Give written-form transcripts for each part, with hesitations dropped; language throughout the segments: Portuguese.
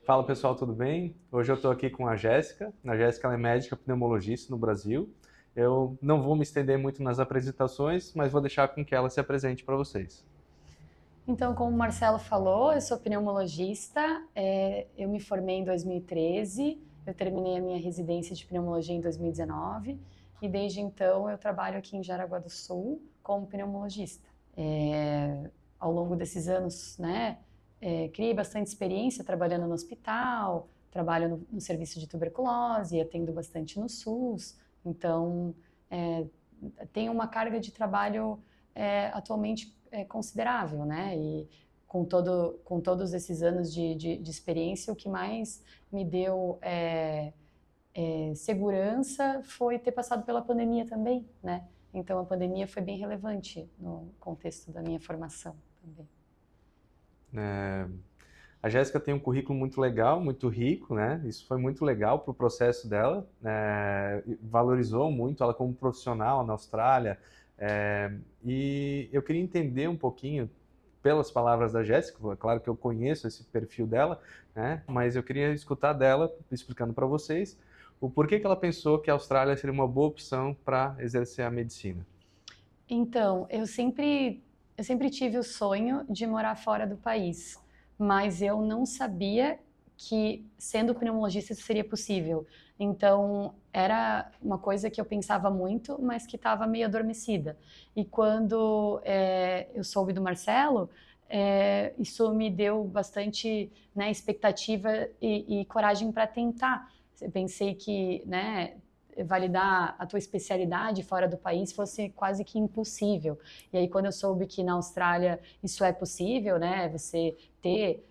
Fala pessoal, tudo bem? Hoje eu estou aqui com a Jéssica. A Jéssica ela é médica pneumologista no Brasil. Eu não vou me estender muito nas apresentações, mas vou deixar com que ela se apresente para vocês. Então, como o Marcelo falou, eu sou pneumologista, eu me formei em 2013, eu terminei a minha residência de pneumologia em 2019 e desde então eu trabalho aqui em Jaraguá do Sul como pneumologista. Ao longo desses anos, né, criei bastante experiência trabalhando no hospital, trabalho no serviço de tuberculose, atendo bastante no SUS, então tenho uma carga de trabalho atualmente considerável, né? E com todos esses anos de experiência, o que mais me deu segurança foi ter passado pela pandemia também, né? Então a pandemia foi bem relevante no contexto da minha formação também. A Jéssica tem um currículo muito legal, muito rico, né? Isso foi muito legal para o processo dela, valorizou muito ela como profissional na Austrália. E eu queria entender um pouquinho, pelas palavras da Jéssica, é claro que eu conheço esse perfil dela, né? Mas eu queria escutar dela, explicando para vocês, o porquê que ela pensou que a Austrália seria uma boa opção para exercer a medicina. Então, eu sempre tive o sonho de morar fora do país, mas eu não sabia que, sendo pneumologista, isso seria possível. Então, era uma coisa que eu pensava muito, mas que estava meio adormecida. E quando eu soube do Marcelo, isso me deu bastante, né, expectativa e coragem para tentar. Eu pensei que, né, validar a tua especialidade fora do país fosse quase que impossível. E aí, quando eu soube que na Austrália isso é possível, né, você ter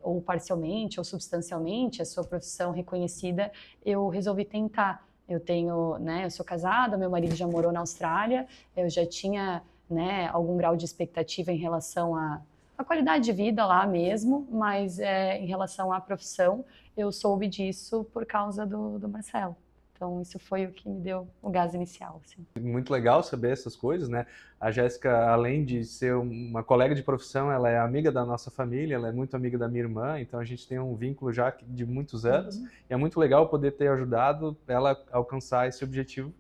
ou parcialmente ou substancialmente a sua profissão reconhecida, eu resolvi tentar. Eu tenho, né, eu sou casada, meu marido já morou na Austrália, eu já tinha, né, algum grau de expectativa em relação à qualidade de vida lá mesmo, mas em relação à profissão, eu soube disso por causa do Marcelo. Então, isso foi o que me deu o gás inicial, assim. Muito legal saber essas coisas, né? A Jéssica, além de ser uma colega de profissão, ela é amiga da nossa família, ela é muito amiga da minha irmã, então a gente tem um vínculo já de muitos anos. E é muito legal poder ter ajudado ela a alcançar esse objetivo.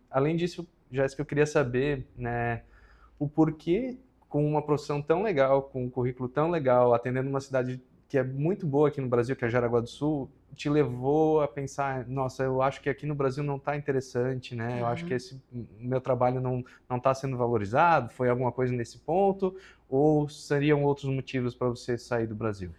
Além disso, Jéssica, eu queria saber, né, o porquê, com uma profissão tão legal, com um currículo tão legal, atendendo uma cidade que é muito boa aqui no Brasil, que é Jaraguá do Sul, te levou a pensar, nossa, eu acho que aqui no Brasil não está interessante, né? Eu acho que esse meu trabalho não está sendo valorizado, foi alguma coisa nesse ponto, ou seriam outros motivos para você sair do Brasil?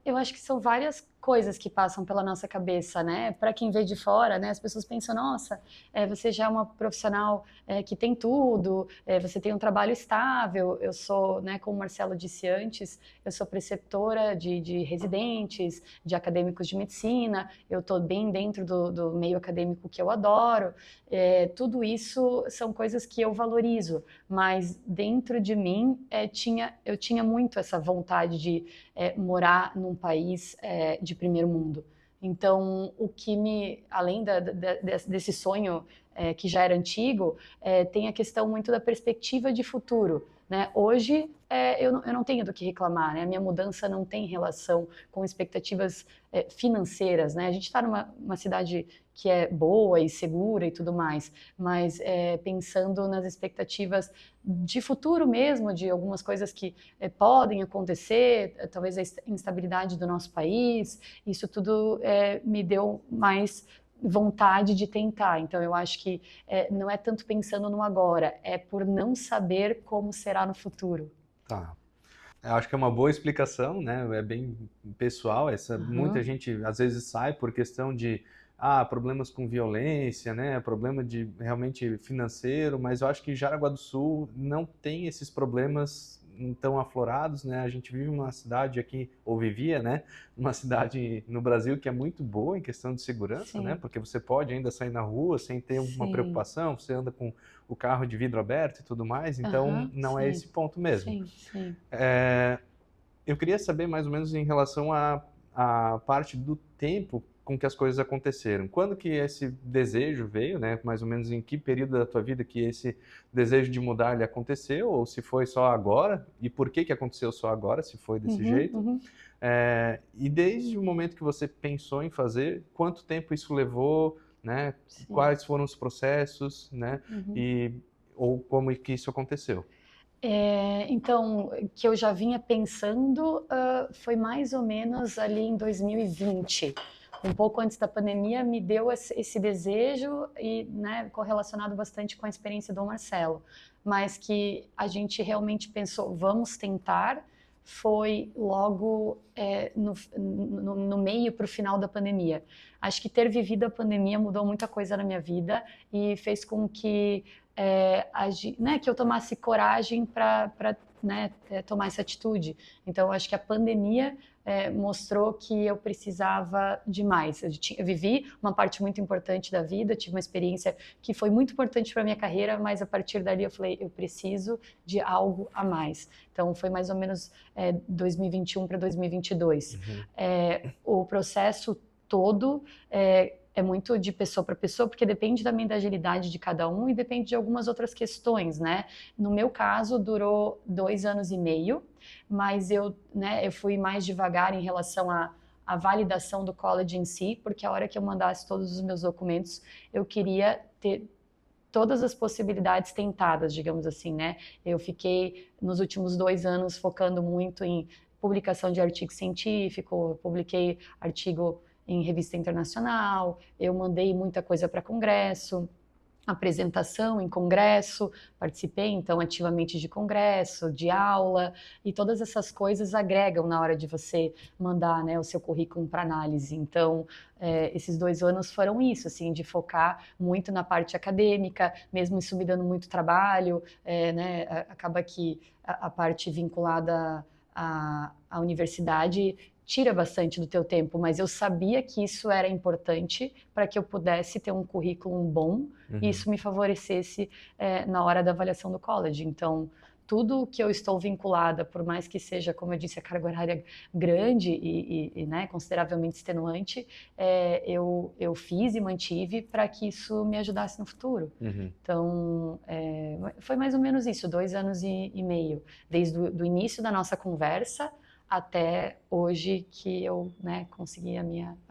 Eu acho que são várias coisas que passam pela nossa cabeça, né? Para quem vê de fora, né? As pessoas pensam, nossa, você já é uma profissional que tem tudo, você tem um trabalho estável. Eu sou, né, como o Marcelo disse antes, eu sou preceptora de residentes, de acadêmicos de medicina, eu estou bem dentro do meio acadêmico que eu adoro. Tudo isso são coisas que eu valorizo, mas dentro de mim eu tinha muito essa vontade de morar num país de primeiro mundo. Então, além desse sonho que já era antigo, tem a questão muito da perspectiva de futuro. Né? Hoje, eu não tenho do que reclamar, né? A minha mudança não tem relação com expectativas financeiras. Né? A gente está numa cidade que é boa e segura e tudo mais, mas pensando nas expectativas de futuro mesmo, de algumas coisas que podem acontecer, talvez a instabilidade do nosso país, isso tudo me deu mais vontade de tentar. Então, eu acho que não é tanto pensando no agora, é por não saber como será no futuro. Tá. Eu acho que é uma boa explicação, né? É bem pessoal. Muita gente às vezes sai por questão de problemas com violência, né? Problema de realmente financeiro, mas eu acho que Jaraguá do Sul não tem esses problemas tão aflorados, né? A gente vive uma cidade aqui, ou vivia, né? Uma cidade no Brasil que é muito boa em questão de segurança, né? Sim, Porque você pode ainda sair na rua sem ter uma sim, preocupação, você anda com o carro de vidro aberto e tudo mais, então não é sim, esse ponto mesmo. sim, sim. Eu queria saber mais ou menos em relação à parte do tempo com que as coisas aconteceram. Quando que esse desejo veio, né? Mais ou menos em que período da tua vida que esse desejo de mudar ele aconteceu, ou se foi só agora, e por que que aconteceu só agora, se foi desse jeito. E desde o momento que você pensou em fazer, quanto tempo isso levou, né? Sim. Quais foram os processos, né? Ou como que isso aconteceu? Então, que eu já vinha pensando, foi mais ou menos ali em 2020. Um pouco antes da pandemia, me deu esse desejo e, né, correlacionado bastante com a experiência do Marcelo. Mas que a gente realmente pensou, vamos tentar, foi logo no meio para o final da pandemia. Acho que ter vivido a pandemia mudou muita coisa na minha vida e fez com que que eu tomasse coragem para tomar essa atitude. Então, eu acho que a pandemia mostrou que eu precisava de mais. Eu vivi uma parte muito importante da vida, tive uma experiência que foi muito importante para a minha carreira, mas a partir dali eu falei, eu preciso de algo a mais. Então, foi mais ou menos 2021 para 2022. O processo todo é muito de pessoa para pessoa, porque depende também da agilidade de cada um e depende de algumas outras questões, né? No meu caso, durou 2 anos e meio, mas eu fui mais devagar em relação à validação do college em si, porque a hora que eu mandasse todos os meus documentos, eu queria ter todas as possibilidades tentadas, digamos assim, né? Eu fiquei, nos últimos 2 anos, focando muito em publicação de artigo científico, publiquei artigo em revista internacional, eu mandei muita coisa para congresso, apresentação em congresso, participei então ativamente de congresso, de aula, e todas essas coisas agregam na hora de você mandar, né, o seu currículo para análise. Então, esses 2 anos foram isso, assim, de focar muito na parte acadêmica, mesmo isso me dando muito trabalho, né, acaba que a parte vinculada à universidade tira bastante do teu tempo, mas eu sabia que isso era importante para que eu pudesse ter um currículo bom e isso me favorecesse na hora da avaliação do college. Então, tudo que eu estou vinculada, por mais que seja, como eu disse, a carga horária grande e né, consideravelmente extenuante, eu fiz e mantive para que isso me ajudasse no futuro. Então, foi mais ou menos isso, 2 anos e meio, desde o início da nossa conversa até hoje que eu, né, consegui a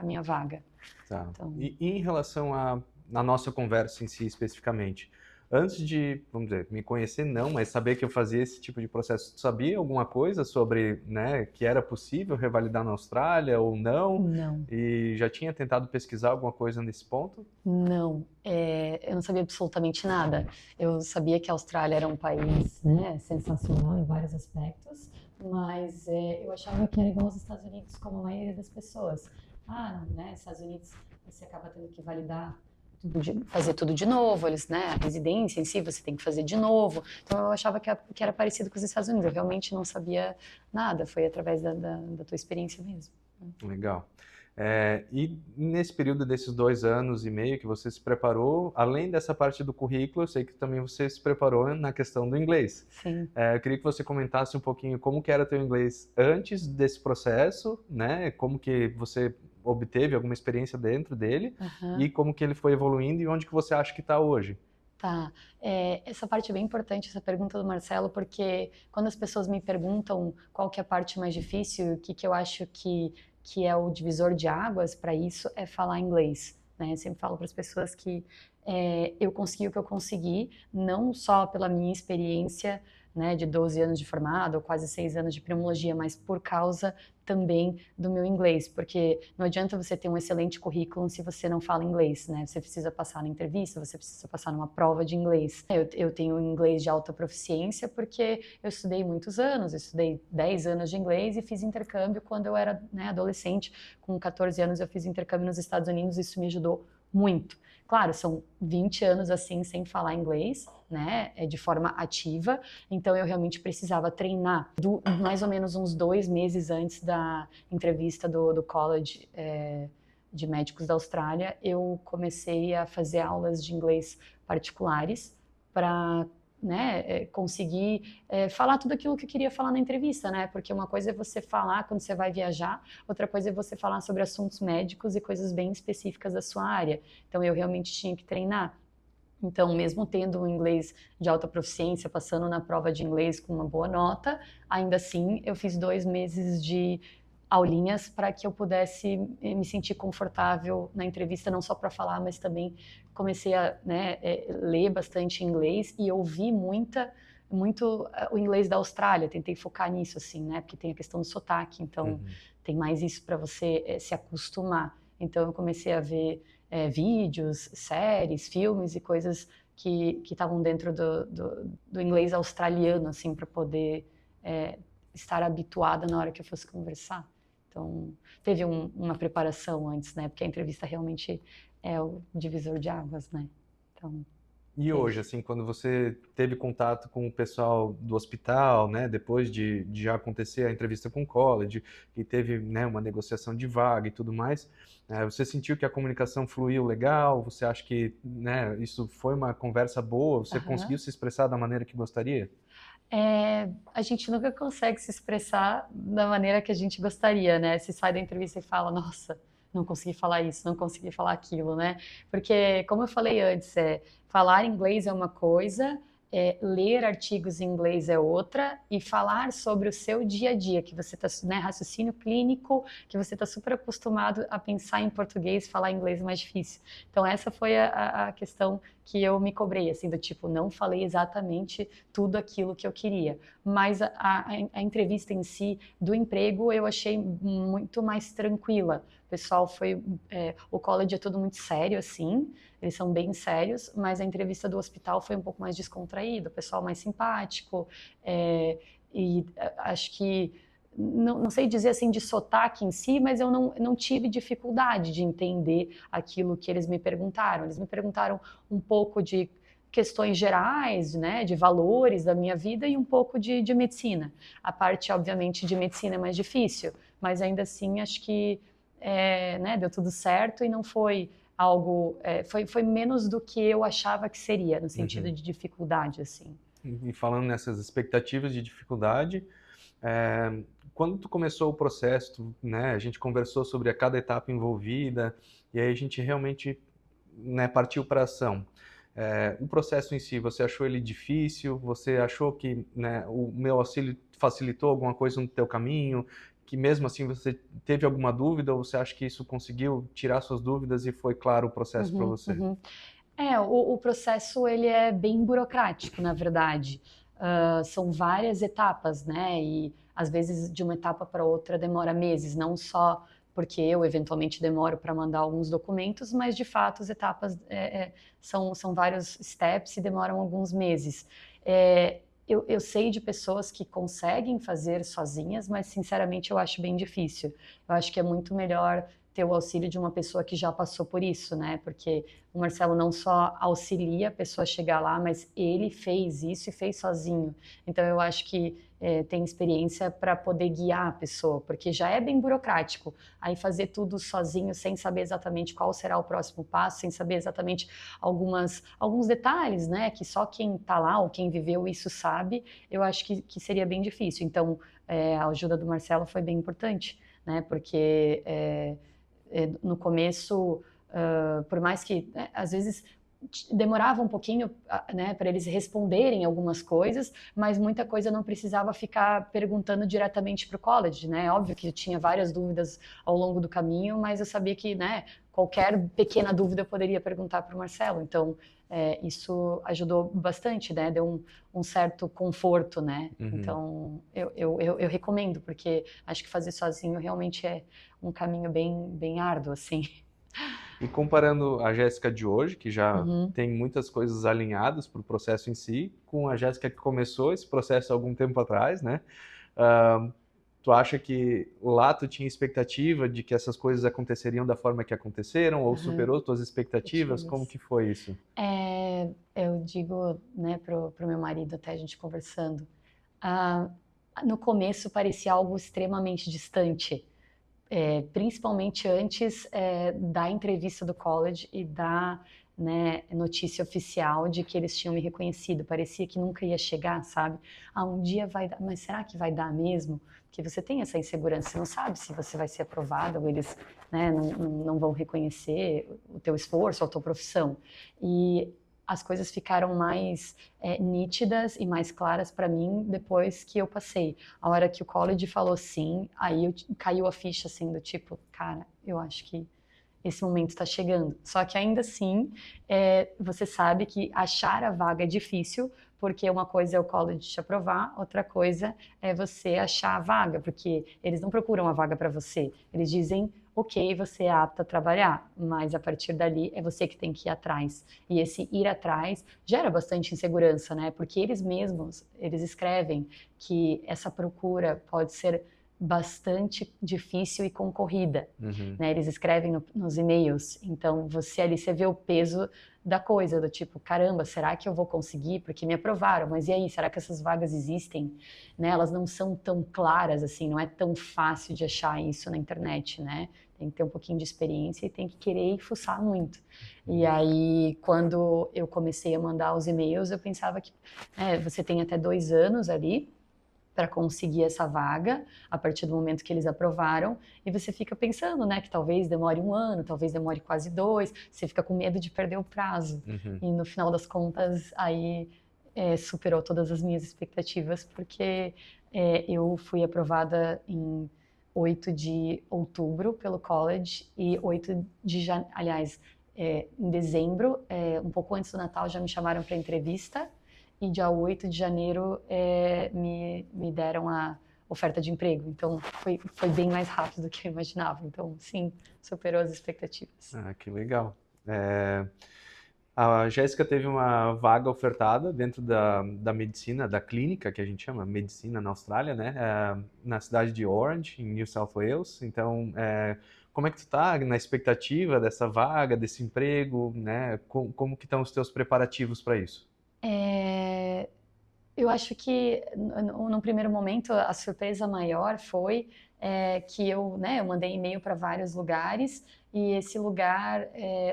minha vaga. Tá. Então... E em relação à nossa conversa em si, especificamente, antes de, vamos dizer, me conhecer não, mas saber que eu fazia esse tipo de processo, tu sabia alguma coisa sobre, né, que era possível revalidar na Austrália ou não? Não. E já tinha tentado pesquisar alguma coisa nesse ponto? Não, eu não sabia absolutamente nada. Eu sabia que a Austrália era um país, né, sensacional em vários aspectos, mas eu achava que era igual aos Estados Unidos, como a maioria das pessoas. Não, né, Estados Unidos você acaba tendo que validar fazer tudo de novo, eles, né, a residência em si você tem que fazer de novo. Então eu achava que era parecido com os Estados Unidos, eu realmente não sabia nada, foi através da tua experiência mesmo. Legal. E nesse período desses 2 anos e meio que você se preparou, além dessa parte do currículo, eu sei que também você se preparou na questão do inglês. Sim. Eu queria que você comentasse um pouquinho como que era teu inglês antes desse processo, né? Como que você obteve alguma experiência dentro dele e como que ele foi evoluindo e onde que você acha que está hoje. Tá, essa parte é bem importante, essa pergunta do Marcelo, porque quando as pessoas me perguntam qual que é a parte mais difícil, o que eu acho que é o divisor de águas para isso, é falar inglês, né? Eu sempre falo para as pessoas que eu consegui o que eu consegui, não só pela minha experiência, né, de 12 anos de formado, ou quase 6 anos de pneumologia, mas por causa também do meu inglês, porque não adianta você ter um excelente currículo se você não fala inglês, né? Você precisa passar na entrevista, você precisa passar numa prova de inglês. Eu tenho inglês de alta proficiência porque eu estudei muitos anos, eu estudei 10 anos de inglês e fiz intercâmbio quando eu era, né, adolescente. Com 14 anos eu fiz intercâmbio nos Estados Unidos e isso me ajudou muito. Claro, são 20 anos assim sem falar inglês, né, de forma ativa, então eu realmente precisava treinar. Mais ou menos uns 2 meses antes da entrevista do College de Médicos da Austrália, eu comecei a fazer aulas de inglês particulares para né, conseguir falar tudo aquilo que eu queria falar na entrevista, né? Porque uma coisa é você falar quando você vai viajar, outra coisa é você falar sobre assuntos médicos e coisas bem específicas da sua área. Então eu realmente tinha que treinar. Então, mesmo tendo um inglês de alta proficiência, passando na prova de inglês com uma boa nota, ainda assim eu fiz 2 meses de aulinhas para que eu pudesse me sentir confortável na entrevista, não só para falar, mas também comecei a, né, ler bastante inglês e ouvir muito o inglês da Austrália. Tentei focar nisso, assim, né, porque tem a questão do sotaque, então tem mais isso para você se acostumar. Então eu comecei a ver vídeos, séries, filmes e coisas que estavam dentro do inglês australiano, assim, para poder estar habituada na hora que eu fosse conversar. Então, teve uma preparação antes, né? Porque a entrevista realmente é o divisor de águas, né? Então, E hoje, assim, quando você teve contato com o pessoal do hospital, né, depois de já acontecer a entrevista com o college, e teve, né, uma negociação de vaga e tudo mais, você sentiu que a comunicação fluiu legal? Você acha que, né, isso foi uma conversa boa? Você conseguiu se expressar da maneira que gostaria? A gente nunca consegue se expressar da maneira que a gente gostaria, né? Se sai da entrevista e fala, nossa, não consegui falar isso, não consegui falar aquilo, né? Porque, como eu falei antes, falar inglês é uma coisa, ler artigos em inglês é outra, e falar sobre o seu dia a dia, que você está, né, raciocínio clínico, que você está super acostumado a pensar em português, falar inglês é mais difícil. Então, essa foi a questão que eu me cobrei, assim, do tipo, não falei exatamente tudo aquilo que eu queria. Mas a entrevista em si, do emprego, eu achei muito mais tranquila. O pessoal foi... o college é tudo muito sério, assim, eles são bem sérios, mas a entrevista do hospital foi um pouco mais descontraída, o pessoal mais simpático, e acho que... Não sei dizer assim de sotaque em si, mas eu não tive dificuldade de entender aquilo que eles me perguntaram. Eles me perguntaram um pouco de questões gerais, né, de valores da minha vida e um pouco de medicina. A parte, obviamente, de medicina é mais difícil, mas ainda assim acho que né, deu tudo certo e não foi algo... foi menos do que eu achava que seria, no sentido de dificuldade, assim. E falando nessas expectativas de dificuldade, quando tu começou o processo, né, a gente conversou sobre a cada etapa envolvida, e aí a gente realmente, né, partiu para a ação. O processo em si, você achou ele difícil? Você achou que, né, o meu auxílio facilitou alguma coisa no teu caminho? Que mesmo assim você teve alguma dúvida, ou você acha que isso conseguiu tirar suas dúvidas e foi claro o processo para você? O processo ele é bem burocrático, na verdade. São várias etapas, né? E às vezes de uma etapa para outra demora meses, não só porque eu eventualmente demoro para mandar alguns documentos, mas de fato as etapas são vários steps e demoram alguns meses. Eu sei de pessoas que conseguem fazer sozinhas, mas sinceramente eu acho bem difícil. Eu acho que é muito melhor ter o auxílio de uma pessoa que já passou por isso, né? Porque o Marcelo não só auxilia a pessoa a chegar lá, mas ele fez isso e fez sozinho. Então eu acho que tem experiência para poder guiar a pessoa, porque já é bem burocrático. Aí fazer tudo sozinho, sem saber exatamente qual será o próximo passo, sem saber exatamente alguns detalhes, né? Que só quem está lá ou quem viveu isso sabe, eu acho que seria bem difícil. Então a ajuda do Marcelo foi bem importante, né? Porque no começo, por mais que às vezes demorava um pouquinho, né, para eles responderem algumas coisas, mas muita coisa não precisava ficar perguntando diretamente para o college, né? Óbvio que eu tinha várias dúvidas ao longo do caminho, mas eu sabia que, né, qualquer pequena dúvida eu poderia perguntar para o Marcelo. Então, isso ajudou bastante, né? Deu um certo conforto, né? Então, eu recomendo, porque acho que fazer sozinho realmente é um caminho bem árduo, assim. E comparando a Jéssica de hoje, que já tem muitas coisas alinhadas para o processo em si, com a Jéssica que começou esse processo há algum tempo atrás, né? Tu acha que lá tu tinha expectativa de que essas coisas aconteceriam da forma que aconteceram, ou superou tuas expectativas? Como que foi isso? Eu digo, né, pro meu marido, até a gente conversando, no começo parecia algo extremamente distante, principalmente antes da entrevista do college e né, notícia oficial de que eles tinham me reconhecido. Parecia que nunca ia chegar, sabe? Um dia vai dar, mas será que vai dar mesmo? Porque você tem essa insegurança, você não sabe se você vai ser aprovado ou eles, né, não vão reconhecer o teu esforço, a tua profissão. E as coisas ficaram mais nítidas e mais claras para mim depois que eu passei. A hora que o college falou sim, aí caiu a ficha assim do tipo, cara, eu acho que esse momento está chegando. Só que ainda assim, você sabe que achar a vaga é difícil, porque uma coisa é o college te aprovar, outra coisa é você achar a vaga, porque eles não procuram a vaga para você. Eles dizem, ok, você é apta a trabalhar, mas a partir dali é você que tem que ir atrás. E esse ir atrás gera bastante insegurança, né? Porque eles mesmos, eles escrevem que essa procura pode ser bastante difícil e concorrida, né? Eles escrevem nos e-mails, então você vê o peso da coisa, do tipo, caramba, será que eu vou conseguir? Porque me aprovaram, mas e aí, será que essas vagas existem? Né? Elas não são tão claras assim, não é tão fácil de achar isso na internet, né? Tem que ter um pouquinho de experiência e tem que querer e fuçar muito. E aí, quando eu comecei a mandar os e-mails, eu pensava que você tem até 2 anos ali para conseguir essa vaga, a partir do momento que eles aprovaram, e você fica pensando, né, que talvez demore 1 ano, talvez demore quase 2, você fica com medo de perder o prazo. E no final das contas, aí superou todas as minhas expectativas, porque eu fui aprovada em 8 de outubro pelo college e 8 de janeiro, aliás, em dezembro, um pouco antes do Natal, já me chamaram para entrevista, e dia 8 de janeiro me deram a oferta de emprego. Então, foi bem mais rápido do que eu imaginava. Então, sim, superou as expectativas. Ah, que legal. A Jéssica teve uma vaga ofertada dentro da medicina, da clínica, que a gente chama medicina na Austrália, né? Na cidade de Orange, em New South Wales. Então, como é que tu tá na expectativa dessa vaga, desse emprego, né? Como que estão os teus preparativos para isso? Eu acho que, no primeiro momento, a surpresa maior foi que eu mandei e-mail para vários lugares e esse lugar,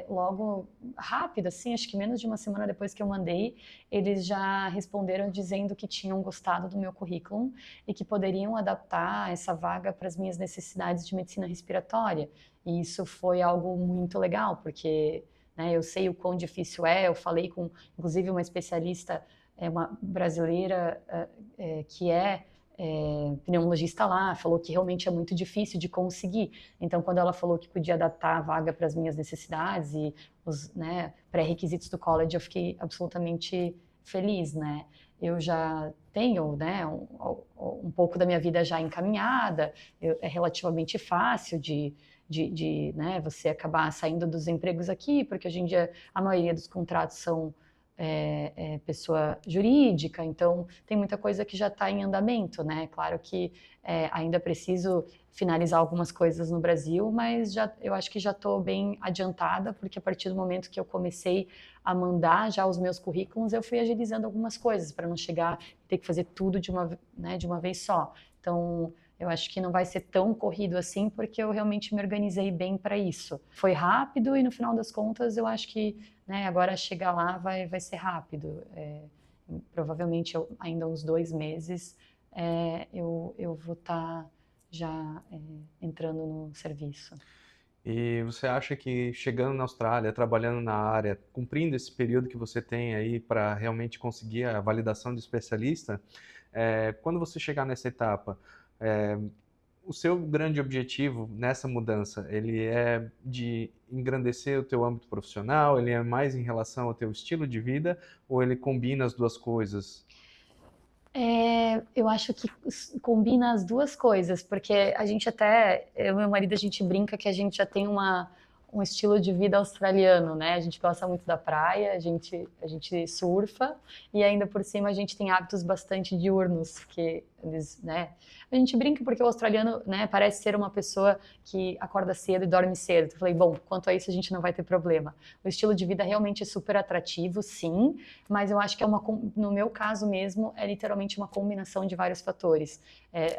logo rápido, assim, acho que menos de uma semana depois que eu mandei, eles já responderam dizendo que tinham gostado do meu currículo e que poderiam adaptar essa vaga para as minhas necessidades de medicina respiratória. E isso foi algo muito legal, porque eu sei o quão difícil eu falei com, inclusive, uma especialista, uma brasileira que pneumologista lá, falou que realmente é muito difícil de conseguir. Então, quando ela falou que podia adaptar a vaga para as minhas necessidades e os pré-requisitos do college, eu fiquei absolutamente feliz, né? Eu já tenho, um pouco da minha vida já encaminhada, é relativamente fácil de você acabar saindo dos empregos aqui, porque hoje em dia a maioria dos contratos são pessoa jurídica, então tem muita coisa que já está em andamento, né? Claro que ainda preciso finalizar algumas coisas no Brasil, mas eu acho que já estou bem adiantada, porque a partir do momento que eu comecei a mandar já os meus currículos, eu fui agilizando algumas coisas para não chegar e ter que fazer tudo de uma vez só. Então, eu acho que não vai ser tão corrido assim, porque eu realmente me organizei bem para isso. Foi rápido e, no final das contas, eu acho que agora chegar lá vai ser rápido. Provavelmente, ainda uns 2 meses, eu vou estar já entrando no serviço. E você acha que chegando na Austrália, trabalhando na área, cumprindo esse período que você tem aí para realmente conseguir a validação de especialista, quando você chegar nessa etapa, o seu grande objetivo nessa mudança, ele é de engrandecer o teu âmbito profissional, ele é mais em relação ao teu estilo de vida, ou ele combina as duas coisas? Eu acho que combina as duas coisas, porque a gente eu e meu marido, a gente brinca que a gente já tem um estilo de vida australiano, né? A gente gosta muito da praia, a gente surfa e ainda por cima a gente tem hábitos bastante diurnos, porque Eles, né? A gente brinca porque o australiano, né, parece ser uma pessoa que acorda cedo e dorme cedo. Eu falei, bom, quanto a isso a gente não vai ter problema. O estilo de vida realmente é super atrativo, sim, mas eu acho que no meu caso mesmo, é literalmente uma combinação de vários fatores.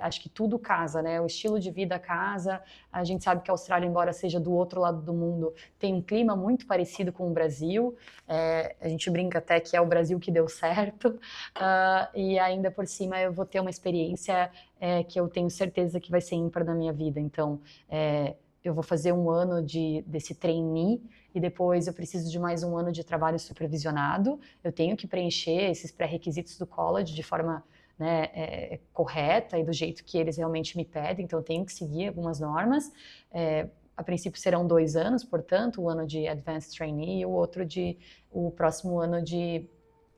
Acho que tudo casa, né? O estilo de vida casa. A gente sabe que a Austrália, embora seja do outro lado do mundo, tem um clima muito parecido com o Brasil. A gente brinca até que é o Brasil que deu certo. E ainda por cima eu vou ter uma experiência que eu tenho certeza que vai ser ímpar na minha vida. Então, eu vou fazer um ano desse trainee e depois eu preciso de mais um ano de trabalho supervisionado. Eu tenho que preencher esses pré-requisitos do college de forma, né, correta e do jeito que eles realmente me pedem, então eu tenho que seguir algumas normas. A princípio serão 2 anos, portanto, o ano de Advanced Trainee e o próximo ano de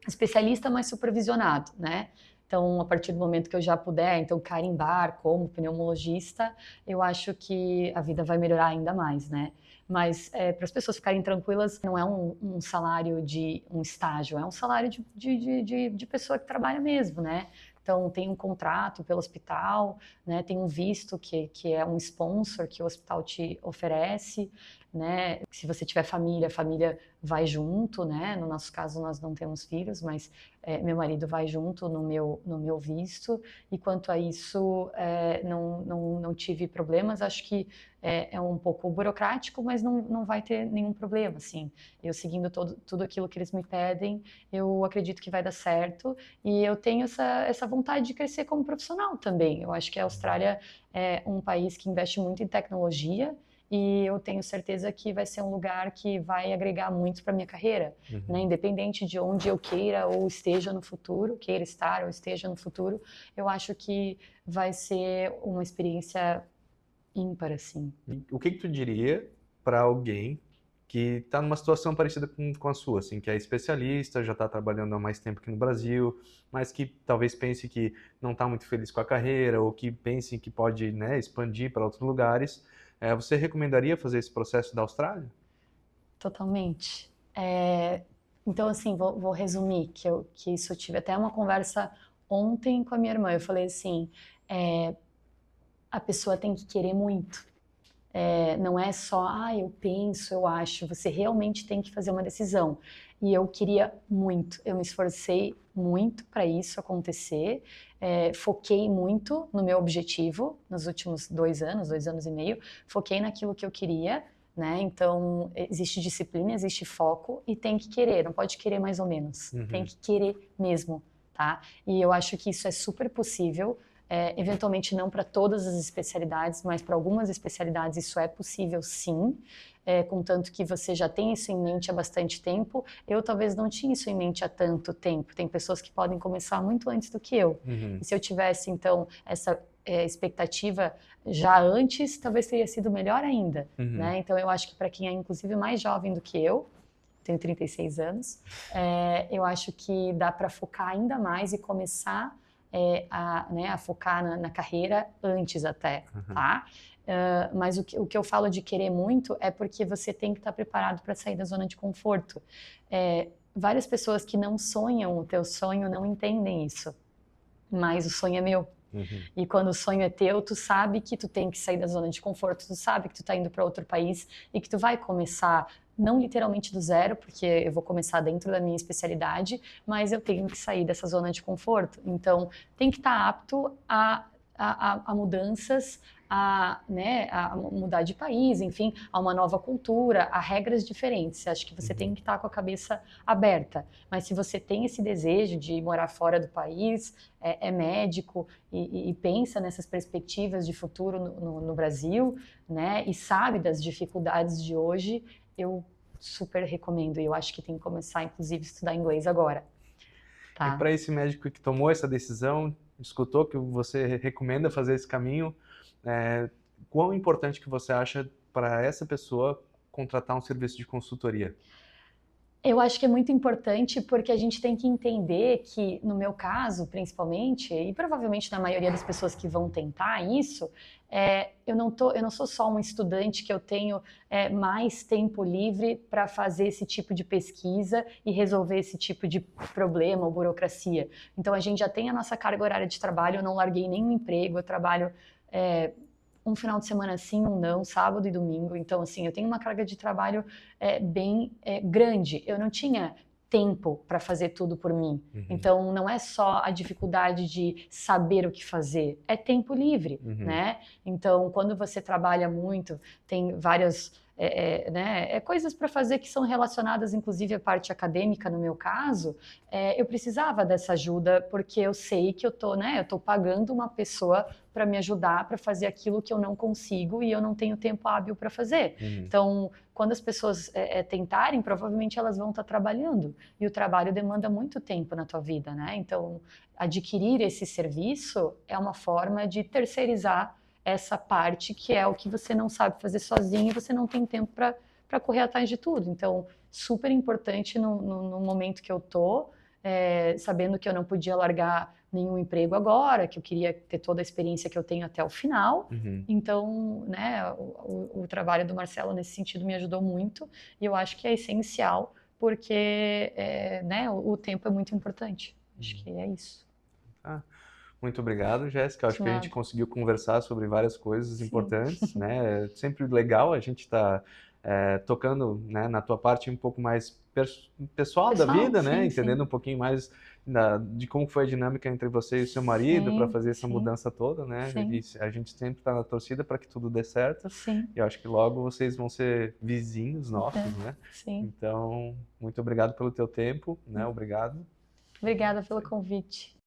especialista, mas supervisionado, né? Então, a partir do momento que eu já puder, então, carimbar como pneumologista, eu acho que a vida vai melhorar ainda mais, né? Mas para as pessoas ficarem tranquilas, não é um salário de um estágio, é um salário de pessoa que trabalha mesmo, né? Então, tem um contrato pelo hospital, né? Tem um visto que é um sponsor que o hospital te oferece, né? Se você tiver família, a família vai junto, né? No nosso caso, nós não temos filhos, mas meu marido vai junto no meu visto. E quanto a isso, não tive problemas. Acho que é um pouco burocrático, mas não vai ter nenhum problema, assim. Eu seguindo tudo aquilo que eles me pedem, eu acredito que vai dar certo. E eu tenho essa vontade de crescer como profissional também. Eu acho que a Austrália é um país que investe muito em tecnologia, e eu tenho certeza que vai ser um lugar que vai agregar muito para minha carreira, né? Independente de onde eu queira ou esteja no futuro, queira estar ou esteja no futuro, eu acho que vai ser uma experiência ímpar, assim. O que tu diria para alguém que está numa situação parecida com a sua, assim, que é especialista, já está trabalhando há mais tempo aqui no Brasil, mas que talvez pense que não está muito feliz com a carreira, ou que pense que pode, né, expandir para outros lugares? Você recomendaria fazer esse processo da Austrália? Totalmente. Então, assim, vou resumir, que isso eu tive até uma conversa ontem com a minha irmã. Eu falei assim, a pessoa tem que querer muito. Não é só, eu penso, eu acho. Você realmente tem que fazer uma decisão. E eu queria muito, eu me esforcei muito para isso acontecer, foquei muito no meu objetivo nos últimos 2 anos e meio, foquei naquilo que eu queria, né? Então, existe disciplina, existe foco e tem que querer, não pode querer mais ou menos, tem que querer mesmo, tá? E eu acho que isso é super possível. Eventualmente não para todas as especialidades, mas para algumas especialidades isso é possível, sim, contanto que você já tem isso em mente há bastante tempo. Eu talvez não tinha isso em mente há tanto tempo. Tem pessoas que podem começar muito antes do que eu. E se eu tivesse, então, essa expectativa já antes, talvez teria sido melhor ainda, né? Então, eu acho que para quem é, inclusive, mais jovem do que eu, tenho 36 anos, eu acho que dá para focar ainda mais e começar a focar na carreira antes até, tá? Mas o que eu falo de querer muito é porque você tem que estar preparado para sair da zona de conforto. Várias pessoas que não sonham o teu sonho não entendem isso, mas o sonho é meu. E quando o sonho é teu, tu sabe que tu tem que sair da zona de conforto, tu sabe que tu tá indo para outro país e que tu vai começar, não literalmente do zero, porque eu vou começar dentro da minha especialidade, mas eu tenho que sair dessa zona de conforto. Então, tem que estar apto a mudanças, né, a mudar de país, enfim, a uma nova cultura, a regras diferentes. Acho que você tem que estar com a cabeça aberta. Mas se você tem esse desejo de morar fora do país, é médico e pensa nessas perspectivas de futuro no Brasil, né, e sabe das dificuldades de hoje, eu super recomendo. E eu acho que tem que começar, inclusive, a estudar inglês agora. Tá? E para esse médico que tomou essa decisão, escutou que você recomenda fazer esse caminho, quão importante que você acha para essa pessoa contratar um serviço de consultoria? Eu acho que é muito importante porque a gente tem que entender que, no meu caso, principalmente, e provavelmente na maioria das pessoas que vão tentar isso, eu não sou só um estudante que eu tenho mais tempo livre para fazer esse tipo de pesquisa e resolver esse tipo de problema ou burocracia. Então, a gente já tem a nossa carga horária de trabalho, eu não larguei nenhum emprego, eu trabalho um final de semana sim, um não, sábado e domingo. Então, assim, eu tenho uma carga de trabalho bem grande. Eu não tinha tempo para fazer tudo por mim. Uhum. Então, não é só a dificuldade de saber o que fazer, é tempo livre, né? Então, quando você trabalha muito, tem várias coisas para fazer que são relacionadas, inclusive, à parte acadêmica, no meu caso, eu precisava dessa ajuda, porque eu sei que eu tô pagando uma pessoa para me ajudar para fazer aquilo que eu não consigo e eu não tenho tempo hábil para fazer. Então, quando as pessoas tentarem, provavelmente elas vão estar trabalhando, e o trabalho demanda muito tempo na tua vida, né? Então, adquirir esse serviço é uma forma de terceirizar essa parte que é o que você não sabe fazer sozinho e você não tem tempo para correr atrás de tudo. Então, super importante no momento que eu tô, sabendo que eu não podia largar nenhum emprego agora, que eu queria ter toda a experiência que eu tenho até o final. Então, né, o trabalho do Marcelo nesse sentido me ajudou muito e eu acho que é essencial porque né, o tempo é muito importante. Acho que é isso. Muito obrigado, Jéssica. Acho que a gente conseguiu conversar sobre várias coisas importantes, né? É sempre legal a gente estar tocando, né, na tua parte um pouco mais pessoal da vida, né? Entendendo um pouquinho mais de como foi a dinâmica entre você e o seu marido para fazer essa mudança toda, né? E a gente sempre está na torcida para que tudo dê certo. E eu acho que logo vocês vão ser vizinhos nossos, né? Então, muito obrigado pelo teu tempo, né? Obrigado. Obrigada pelo convite.